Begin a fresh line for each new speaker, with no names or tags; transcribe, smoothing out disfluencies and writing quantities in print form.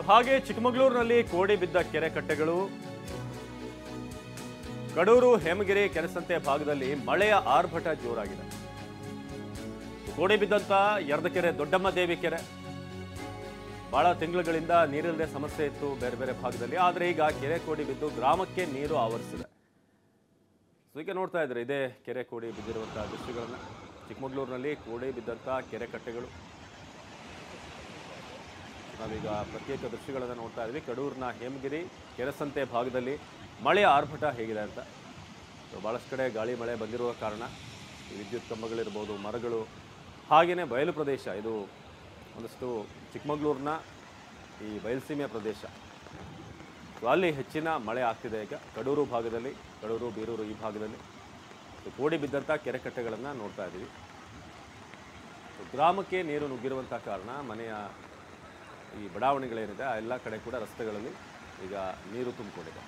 ಹಾಗೆ ಚಿಕ್ಕಮಗಳೂರಿನಲ್ಲಿ ಕೋಡಿ ಬಿದ್ದ ಕೆರೆ ಕಟ್ಟೆಗಳು, ಕಡೂರು ಹೇಮಗಿರಿ ಕೆರೆಸಂತೆ ಭಾಗದಲ್ಲಿ ಮಳೆಯ ಆರ್ಭಟ ಜೋರಾಗಿದೆ. ಕೋಡಿ ಬಿದ್ದಂತ ಯರ್ದಕೆರೆ ದೊಡ್ಡಮ್ಮ ದೇವಿ ಕೆರೆ ಬಹಳ ತಿಂಗಳುಗಳಿಂದ ನೀರಿಲ್ಲದೆ ಸಮಸ್ಯೆ ಇತ್ತು ಬೇರೆ ಬೇರೆ ಭಾಗದಲ್ಲಿ. ಆದರೆ ಈಗ ಕೆರೆ ಕೋಡಿ ಬಿದ್ದು ಗ್ರಾಮಕ್ಕೆ ನೀರು ಆವರಿಸಿದೆ. ಸೊ ಈಗ ನೋಡ್ತಾ ಇದ್ರೆ ಇದೇ ಕೆರೆ ಕೋಡಿ ಬಿದ್ದಿರುವಂತಹ ದೃಶ್ಯಗಳನ್ನ. ಚಿಕ್ಕಮಗಳೂರಿನಲ್ಲಿ ಕೋಡಿ ಬಿದ್ದಂತ ಕೆರೆ ಕಟ್ಟೆಗಳು, ನಾವೀಗ ಪ್ರತ್ಯೇಕ ದೃಶ್ಯಗಳನ್ನು ನೋಡ್ತಾ ಇದ್ವಿ. ಕಡೂರಿನ ಹೇಮಗಿರಿ ಕೆರೆಸಂತೆ ಭಾಗದಲ್ಲಿ ಮಳೆಯ ಆರ್ಭಟ ಹೇಗಿದೆ ಅಂತ. ಭಾಳಷ್ಟು ಕಡೆ ಗಾಳಿ ಮಳೆ ಬಂದಿರುವ ಕಾರಣ ಈ ವಿದ್ಯುತ್ ಕಂಬಗಳಿರ್ಬೋದು, ಮರಗಳು, ಹಾಗೆಯೇ ಬಯಲು ಪ್ರದೇಶ, ಇದು ಒಂದಷ್ಟು ಚಿಕ್ಕಮಗಳೂರಿನ ಈ ಬಯಲುಸೀಮೆಯ ಪ್ರದೇಶ, ಅಲ್ಲಿ ಹೆಚ್ಚಿನ ಮಳೆ ಆಗ್ತಿದೆ. ಈಗ ಕಡೂರು ಭಾಗದಲ್ಲಿ, ಕಡೂರು ಬೀರೂರು ಈ ಭಾಗದಲ್ಲಿ ಕೋಡಿ ಬಿದ್ದಂಥ ಕೆರೆಕಟ್ಟೆಗಳನ್ನು ನೋಡ್ತಾ ಇದ್ದೀವಿ. ಗ್ರಾಮಕ್ಕೆ ನೀರು ನುಗ್ಗಿರುವಂಥ ಕಾರಣ ಮನೆಯ ಈ ಬಡಾವಣೆಗಳೇನಿದೆ ಆ ಎಲ್ಲ ಕಡೆ ಕೂಡ ರಸ್ತೆಗಳಲ್ಲಿ ಈಗ ನೀರು ತುಂಬಿಕೊಂಡಿದೆ.